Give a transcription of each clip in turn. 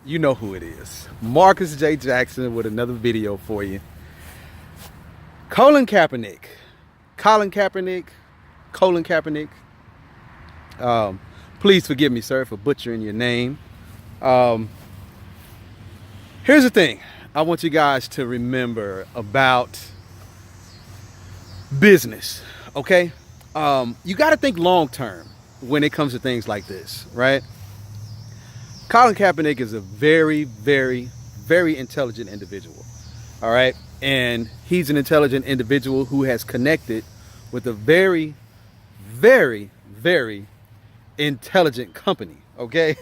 You know who it is. Marcus J. Jackson with another video for you. Colin Kaepernick. Colin Kaepernick. Colin Kaepernick. Please forgive me, sir, for butchering your name. Here's the thing I want you guys to remember about business, okay? You got to think long term when it comes to things like this, right? Colin Kaepernick is a very, very, very intelligent individual, all right? And he's an intelligent individual who has connected with a very, very, very intelligent company, okay?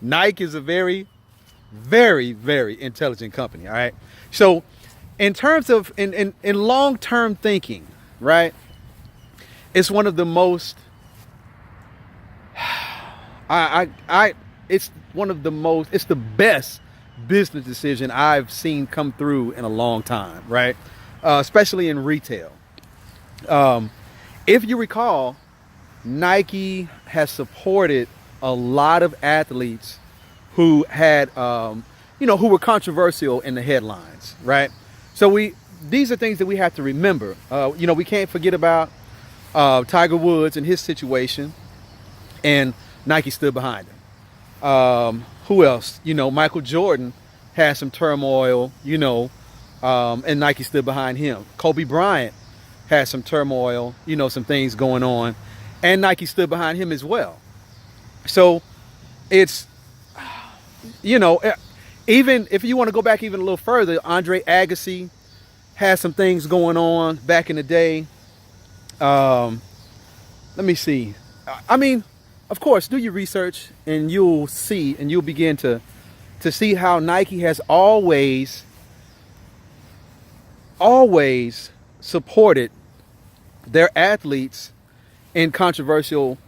Nike is a very, very, very intelligent company, all right? So in terms of, in long-term thinking, right, it's one of the most, it's the best business decision I've seen come through in a long time, right? Especially in retail. If you recall, Nike has supported a lot of athletes who had, who were controversial in the headlines, right? So these are things that we have to remember. We can't forget about Tiger Woods and his situation, and Nike stood behind him. Who else? Michael Jordan had some turmoil, and Nike stood behind him. Kobe Bryant had some turmoil, some things going on, and Nike stood behind him as well. So it's, even if you want to go back even a little further, Andre Agassi had some things going on back in the day. Let me see. I mean, of course, do your research and you'll see, and you'll begin to see how Nike has always supported their athletes in controversial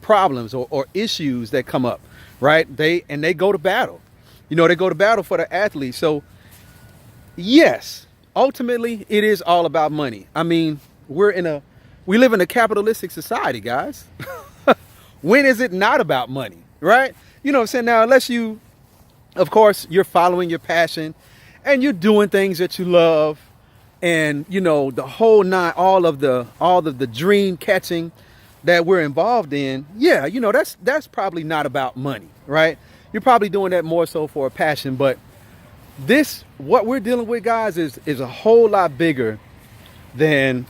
problems or issues that come up, right? They go to battle. They go to battle for the athletes. So yes, ultimately it is all about money. I mean, we live in a capitalistic society, guys. When is it not about money, right? You know what I'm saying? Now, unless of course, you're following your passion and you're doing things that you love, and the whole nine, all of the dream catching that we're involved in, yeah, that's probably not about money, right? You're probably doing that more so for a passion, but what we're dealing with, guys, is a whole lot bigger than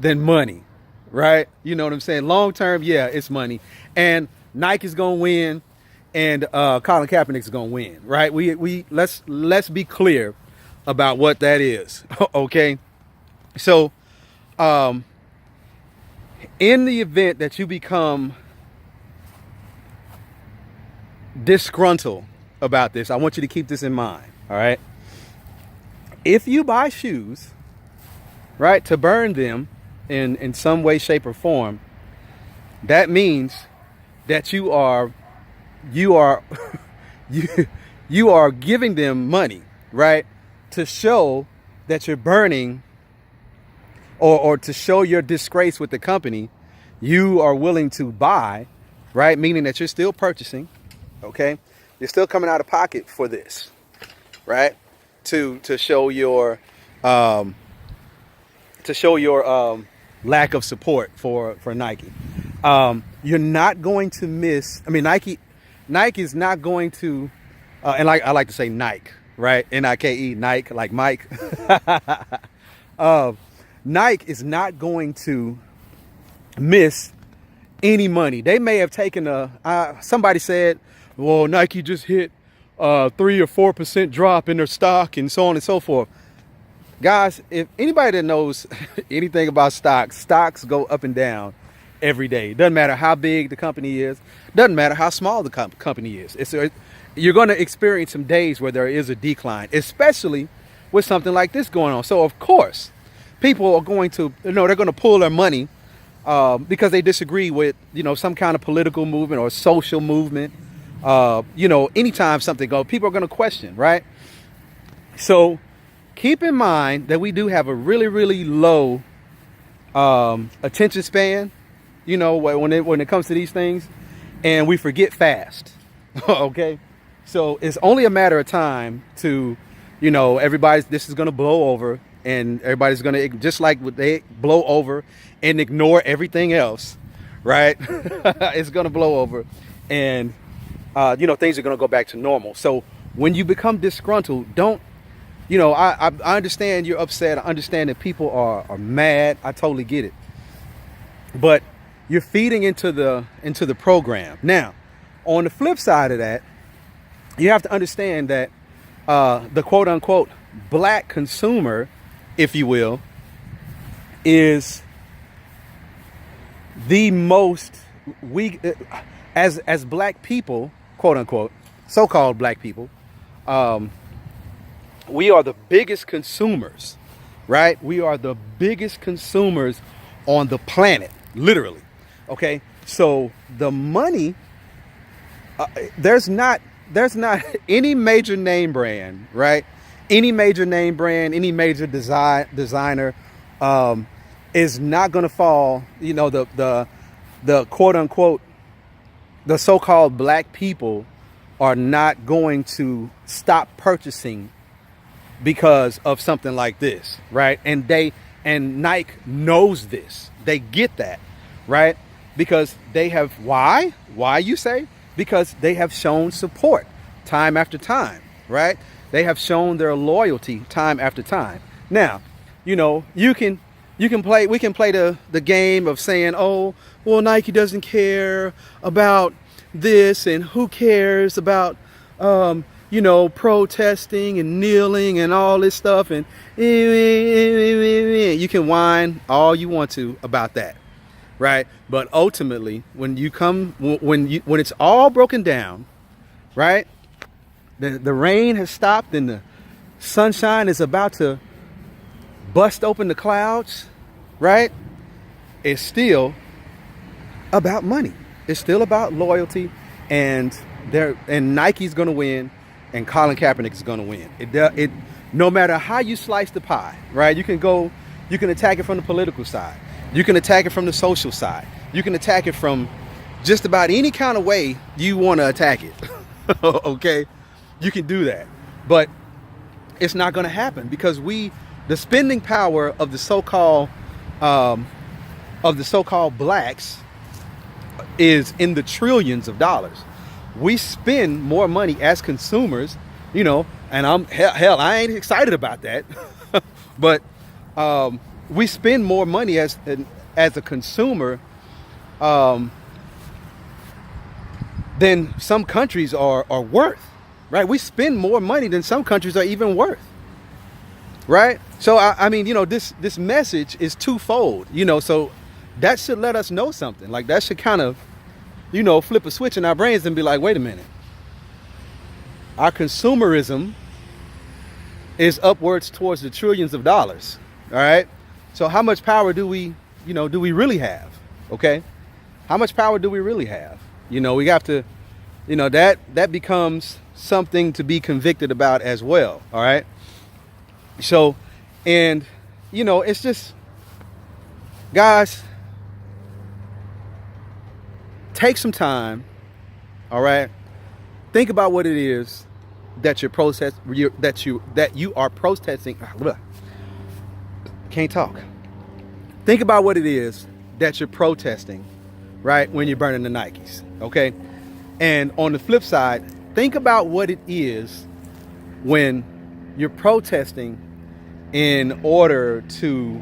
money, right? You know what I'm saying? Long term, yeah, it's money, and Nike's gonna win, and Colin Kaepernick's gonna win, right? Let's be clear about what that is. Okay, so in the event that you become disgruntled about this, I want you to keep this in mind, all right? If you buy shoes, right, to burn them in some way, shape, or form, that means that you are giving them money, right, to show that you're burning, or to show your disgrace with the company. You are willing to buy, right, meaning that you're still purchasing, okay? You're still coming out of pocket for this, right, to show your lack of support for Nike. You're not going to miss. I mean, Nike is not going to, and I like to say Nike, right? Nike, Nike, like Mike. Nike is not going to miss any money. They may have taken somebody said, well, Nike just hit 3 or 4% drop in their stock and so on and so forth. Guys, if anybody that knows anything about stocks go up and down every day. Doesn't matter how big the company is. Doesn't matter how small the company is. You're going to experience some days where there is a decline, especially with something like this going on. So, of course, people are going to, they're going to pull their money because they disagree with, some kind of political movement or social movement. Anytime something goes, people are going to question, right? So keep in mind that we do have a really, really low attention span, when it comes to these things, and we forget fast. Okay, so it's only a matter of time to, this is going to blow over, and everybody's going to, just like they blow over and ignore everything else, right? It's going to blow over, and things are going to go back to normal. So when you become disgruntled, don't, I understand you're upset. I understand that people are mad. I totally get it. But you're feeding into the program. Now, on the flip side of that, you have to understand that the quote unquote black consumer, if you will, is the most as black people, quote unquote, so-called black people, we are the biggest consumers, right? We are the biggest consumers on the planet, literally. Okay, so the money, there's not any major name brand, right? Any major name brand, any major designer is not going to fall. The quote unquote, the so-called black people are not going to stop purchasing because of something like this, right? And Nike knows this. They get that, right? Because they have, why you say? Because they have shown support time after time, right? They have shown their loyalty time after time. Now, we can play the game of saying, oh, well, Nike doesn't care about this, and who cares about protesting and kneeling and all this stuff, and you can whine all you want to about that, right? But ultimately, when it's all broken down, right? The rain has stopped and the sunshine is about to bust open the clouds, right? It's still about money. It's still about loyalty, and Nike's going to win, and Colin Kaepernick is going to win. It no matter how you slice the pie, right? You can attack it from the political side. You can attack it from the social side. You can attack it from just about any kind of way you want to attack it. Okay? You can do that. But it's not going to happen because the spending power of the so-called blacks is in the trillions of dollars. We spend more money as consumers, and I ain't excited about that. But we spend more money as a consumer than some countries are worth, right? We spend more money than some countries are even worth, right? So this message is twofold, so that should let us know something. Like, that should kind of flip a switch in our brains and be like, wait a minute, our consumerism is upwards towards the trillions of dollars. All right, so how much power do we really have? Okay, how much power do we really have? We have to, that becomes something to be convicted about as well. All right, so, and it's just, guys, take some time. All right, think about what it is that you are protesting. Can't talk. Think about what it is that you're protesting, right? When you're burning the Nikes, okay? And on the flip side, think about what it is when you're protesting in order to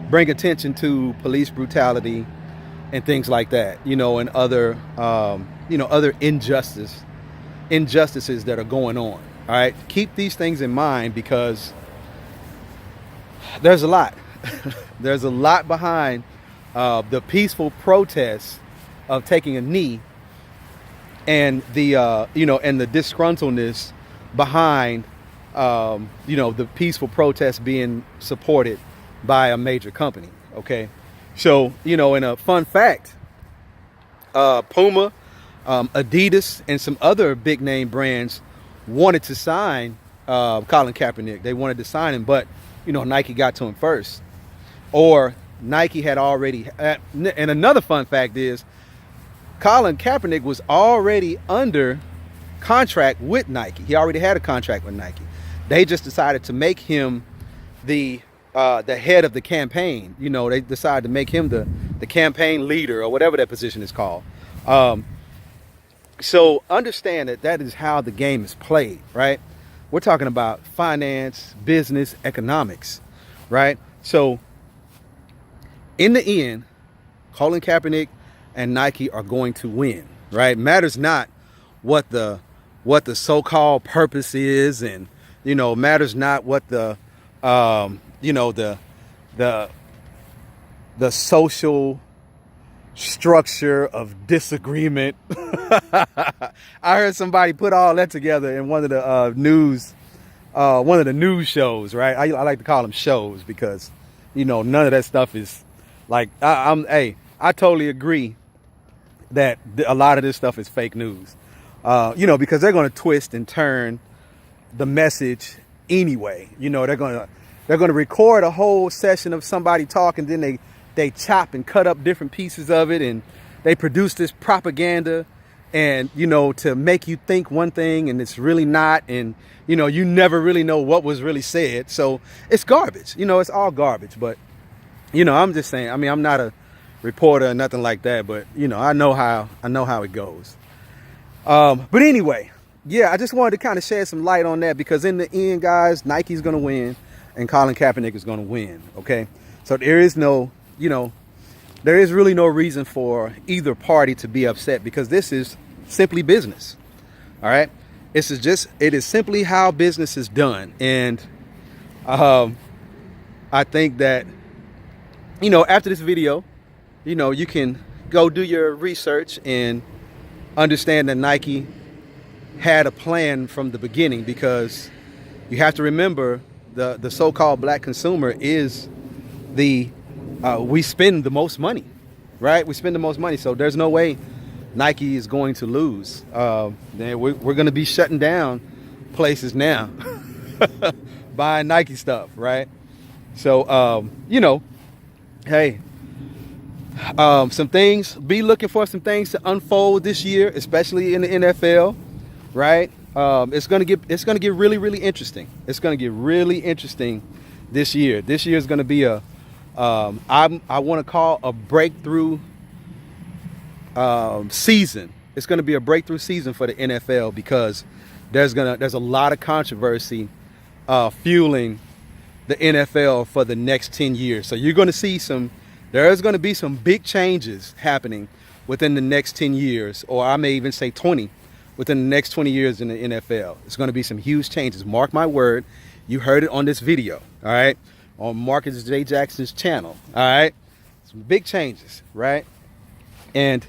bring attention to police brutality and things like that, and other, other injustices that are going on. All right, keep these things in mind because there's a lot. There's a lot behind the peaceful protests of taking a knee, and the and the disgruntledness behind the peaceful protest being supported by a major company. Okay, so in a fun fact, Puma, Adidas, and some other big name brands wanted to sign Colin Kaepernick. They wanted to sign him, but Nike got to him first, or Nike had already. And another fun fact is, Colin Kaepernick was already under contract with Nike. He already had a contract with Nike. They just decided to make him the head of the campaign. You know, they decided to make him the campaign leader or whatever that position is called. So understand that is how the game is played, right? We're talking about finance, business, economics, right? So in the end, Colin Kaepernick and Nike are going to win, right? Matters not what the so-called purpose is, and you know, matters not what the you know, the social structure of disagreement. I heard somebody put all that together in one of the news shows, right? I like to call them shows because, you know, none of that stuff is like, I totally agree that a lot of this stuff is fake news, you know, because they're going to twist and turn the message anyway. You know, they're going to record a whole session of somebody talking, then they chop and cut up different pieces of it, and they produce this propaganda, and you know, to make you think one thing and it's really not, and you know, you never really know what was really said. So it's garbage. You know, it's all garbage. But you know, I'm just saying, I mean, I'm not a reporter or nothing like that, but you know, I know how it goes. But anyway, yeah, I just wanted to kind of shed some light on that, because in the end, guys, Nike's going to win and Colin Kaepernick is going to win. Okay. So there is no, you know, there is really no reason for either party to be upset, because this is simply business. All right. It is simply how business is done. And I think that, you know, after this video, you know, you can go do your research and understand that Nike had a plan from the beginning, because you have to remember the so-called black consumer is we spend the most money, right? We spend the most money. So there's no way Nike is going to lose. We're going to be shutting down places now buying Nike stuff, right? So, you know, hey, be looking for some things to unfold this year, especially in the NFL, right? It's going to get really, really interesting. It's going to get really interesting this year. This year is going to be I want to call a breakthrough season. It's going to be a breakthrough season for the NFL, because there's a lot of controversy fueling the NFL for the next 10 years. So you're going to see there's going to be some big changes happening within the next 10 years, or I may even say 20, within the next 20 years in the NFL. It's going to be some huge changes. Mark my word. You heard it on this video. All right. On Marcus J. Jackson's channel. All right. Some big changes. Right. And,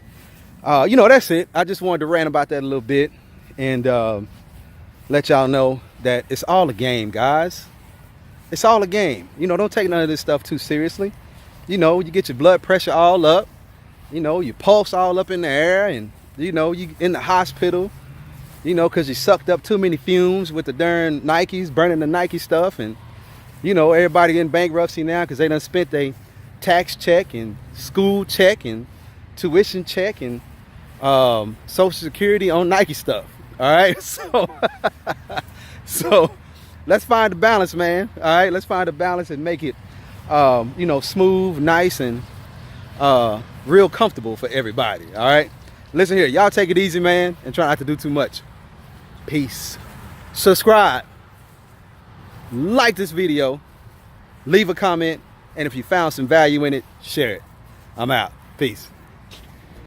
you know, that's it. I just wanted to rant about that a little bit and let y'all know that it's all a game, guys. It's all a game. You know, don't take none of this stuff too seriously. You know, you get your blood pressure all up. You know, your pulse all up in the air, and, you know, you in the hospital, you know, because you sucked up too many fumes with the darn Nikes, burning the Nike stuff. And, you know, everybody in bankruptcy now because they done spent their tax check and school check and tuition check and Social Security on Nike stuff. All right. So let's find the balance, man. All right. Let's find the balance and make it, you know, smooth, nice, and real comfortable for everybody. All right. Listen here. Y'all take it easy, man, and try not to do too much. Peace. Subscribe. Like this video. Leave a comment. And if you found some value in it, share it. I'm out. Peace.